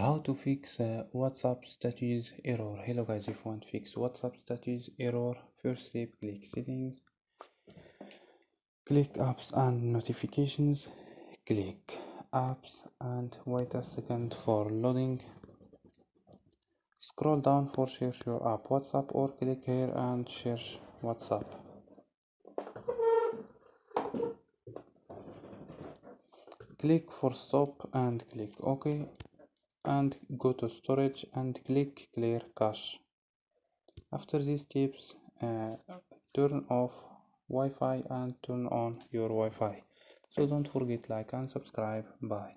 How to fix WhatsApp status error. Hello guys, if you want to fix WhatsApp status error, first step, click settings, click apps and notifications, click apps and wait a second for loading. Scroll down for search your app WhatsApp or click here and search WhatsApp. Click for stop and click OK and go to storage and click clear cache. After these steps, turn off Wi-Fi and turn on your Wi-Fi. So don't forget, like and subscribe. Bye.